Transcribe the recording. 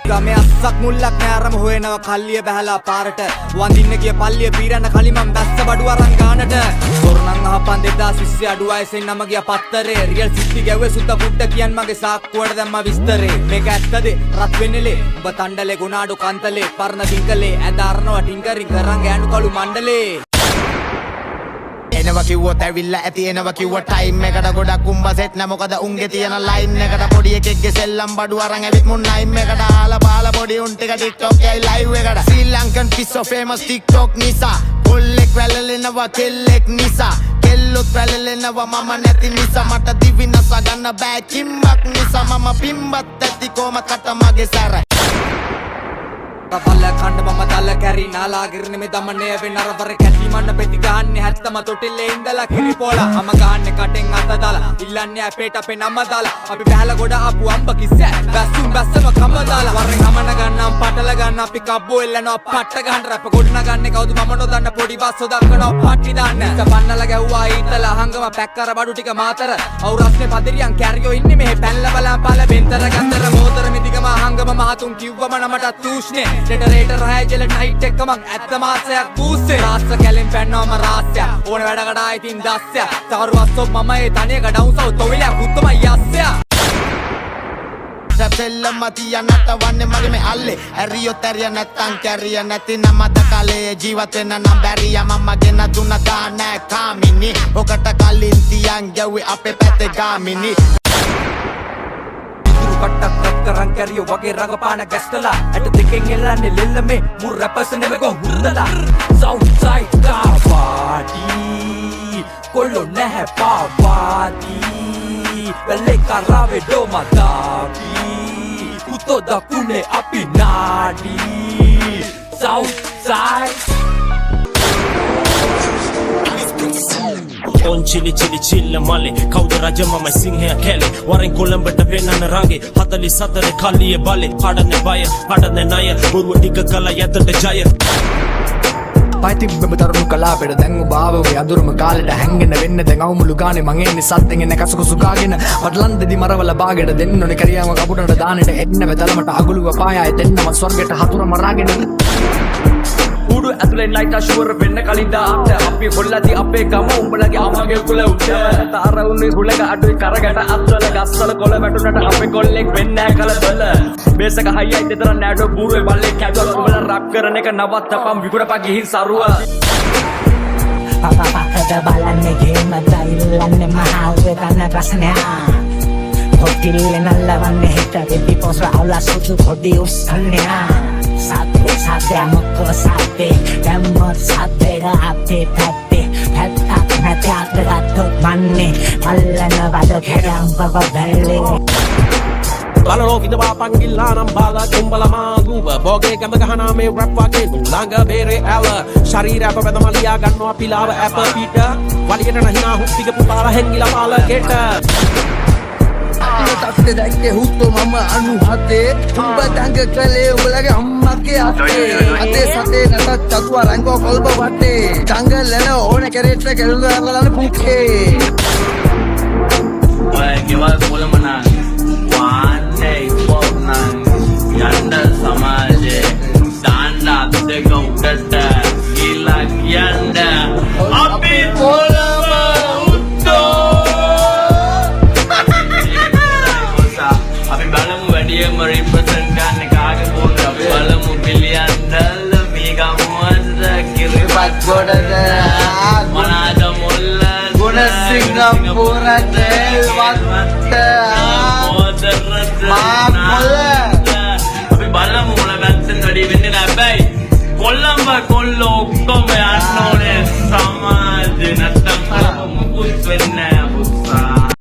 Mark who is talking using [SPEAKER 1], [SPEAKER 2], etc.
[SPEAKER 1] ගමේ අස්සක් මුල්ලක් නෑරම හොයනවා කල්ලිය බහැලා පාරට වඳින්න ගිය පල්ලිය පීරන්න කලින් මම බැස්ස බඩු අරන් ගානට සොරණන් අහපන් 2020 අඩු වයසෙන් නම ගියා පත්තරේ රියල් සිත්ති ගැව්වේ සුද්ද පුඩ කියන් මගේ සාක්කුවට දැම්මා විස්තරේ මේක ඇත්තද රත් වෙන්නලේ ඔබ තණ්ඩලේ ගුණාඩු කන්තලේ පරණ දිංකලේ ඇඳ අරනවා ටින්කරින් කරන් ගෑනු කළු මණ්ඩලේ
[SPEAKER 2] එනවා කිව්වොත් ඇවිල්ලා ඇති එනවා කිව්ව ටයිම් එකට ගොඩක් උඹ සෙට් නැ මොකද උන්ගේ තියෙන ලයින් එකට පොඩි එකෙක්ගේ සෙල්ලම් බඩු අරන් ඇවිත් මුන් නයිම් එකට ආලා බාලා පොඩි උන් ටික TikTok එකයි ලයිව් එකට ශ්‍රී ලංකන් පිස්සෝ ෆේමස් TikTok නිසා පොල්ලෙක් වැළලෙනවා කෙල්ලෙක් නිසා කෙල්ලොත් වැළලෙනවා මම නැති නිසා මට දිවි නස ගන්න බෑ කිම්බක් නිසා මම පිම්බත් ඇති කොම කට මගේ සැර
[SPEAKER 1] පල්ල කණ්ඩ මම දල්ල කැරි නාලාගිරන මේ දමනය වෙන අරවර කැටි මන්න පෙති ගහන්නේ හැත්තම තොටිල්ලේ ඉඳලා කිරිපෝලා මම ගහන්නේ කටෙන් අත දාලා ඉල්ලන්නේ අපේට අපේ නම දාලා අපි බැලලා ගොඩ ආපු අම්බ කිස්සෑ බැස්සුම් බැස්සම කම දාලා වරෙන් හමන ගන්නම් පටල ගන්න අපි කබ්බෝ එල්ලනවා පට්ට ගහන රැප ගොඩ නගන්නේ කවුද මම නොදන්න පොඩි බස්සෝ දක්කනවා පට්ටි දාන්න පන්නලා ගැව්වා ඊතලා හංගම පැක් කර බඩු ටික මාතර අවුරස්නේ පදිරියන් කැරියෝ ඉන්නේ මෙහෙ පැනලා බලන් පළ බෙන්තර ගන්දර මෝතර මිදිගම හංගම මහතුන් කිව්වම නමට තූෂ්නේ Generator hai jele night එකමක් ඇත්ත මාසයක් බූස්සේ රාස්ස කැලෙන් පැන්නවම රාස්‍ය ඕන වැඩකට ආයි තින් දස්සය තවරුවස්සෝ මම ඒ තනියක ඩවුන්සව් තොවිලක් උත්තම යස්සය
[SPEAKER 2] සෙල්ලම තියන්නට වන්නේ මගේ මේ අල්ලේ ඇරියොත් ඇරිය නැත්තම් කැරිය නැති නමද කලේ ජීවත් වෙන්න නම් බැරිය මම ගෙන දුන්න ගාන කාමිනි ඔකට කලින් තියන් ගැව්වේ අපේ පැත්තේ ගාමිනි
[SPEAKER 1] කට්ටක් රත් කරන් කැරියෝ වගේ රඟපාන ගැස්ටලා ඇට දෙකෙන් එල්ලන්නේ ලෙල්ල මේ මුර රැපර්ස් නෙමෙයි හුරදලා සවුත්සයිඩ් කාපාටි කොල්ලෝ නැහැ පාවාටි වෙලේ කරාවේ ඩෝමදාපි උතෝ දකුණේ අපි නාඩි සවුත්සයිඩ්
[SPEAKER 3] on chili chili chilla male kauda raja mama sinha kele waren kolambata pennana range 44 kalliye bale padanne baya padanne naya boruwa tika kala yatata jaya
[SPEAKER 4] පයිතිබ්බම තරුණු කලාපෙට දැන් ඔබාවගේ අඳුරම කාලෙට හැංගෙන වෙන්න දැන් අවුමුළු ගානේ මං එන්නේ සද්දෙන් එන කසුකුසු කාගෙන පටලන් දෙදි මරවල බාගෙට දෙන්න ඕනේ කරියාම කපුටට දානෙට එන්න වෙතලමට අගලුව පායයි දෙන්නම ස්වර්ගෙට හතුර මරාගෙන
[SPEAKER 1] උඩු ඇතුලෙන් ලයිට් අෂුවර වෙන්න කලින් දාන්න අපි හොල්ලාදී අපේ ගම උඹලගේ අමගේ කුල උච්ච තාරවුනේ හුලක අඩුයි කරකට අත්වල ගස්වල කොළ වැටුනට අපේ කොල්ලෙක් වෙන්නේ කලබල බේසක හයියි දෙතර නෑඩෝ බූරුවේ බල්ලේ කැඩවල උඹලා රැප් කරන එක නවත්තපම් විකුණපා ගිහින් සරුව
[SPEAKER 5] පපපකද බලන්නේ ගේම දයිල්ලන්නේ මහාවේ ගන්න ප්‍රශ්නයක් හොටිලේ නල්ලවන්නේ හිට දෙපි පොස් අවලා සුතු පොඩි උස්සන්නේ Sate, sate, amoko sate Demo sate, rape, pepe Petak, petak, ratok, mane Alana, vado, kerang, baba, belly
[SPEAKER 3] balalo kidwa pangilla nam bala kumbala maguba boge ganda gahana me rap wage langa bere ala sharira pa beda maliya ganwa pilawa apple pita waliyata nahina huppiga putala hengila pala geta
[SPEAKER 4] තත්ත්වය දැක්කේ හුත්තෝ මම 97 උඹ දඟ කලේ උඹලගේ අම්මගේ අත්තේ අතේ සතේ නැතත් චතුව රංගෝ කොල්බ වටේ දඟලන ඕන කැරේට් එක ගලු දාලා පුක්කේ
[SPEAKER 6] ඔය ගෙවල් කොළමනා වාන්නේ පොන්නන් යන්න සමාජේ දාන්න අද්දක උඩට ගිලා කියන්න අපි කොළම උත්තෝ අපි බලමු වැඩියම රිප්‍රසන්ට් ගන්න කාගේ ෆෝන් අපි බලමු බිලියන් ඩොලර් මේ ගමුවද කිරිපත් ගොඩද මනාද මුල්ල ගුණ සිංගප්පූරට වත්ත මාපොළ අපි බලමු මොන වැත්තෙන් වැඩි වෙන්නේ නැබැයි කොල්ලම්බ කොල්ලෝ ඔක්කොම යන්න ඕනේ සමාජේ නැත්තම් මුකුත් වෙන්නේ නැහැ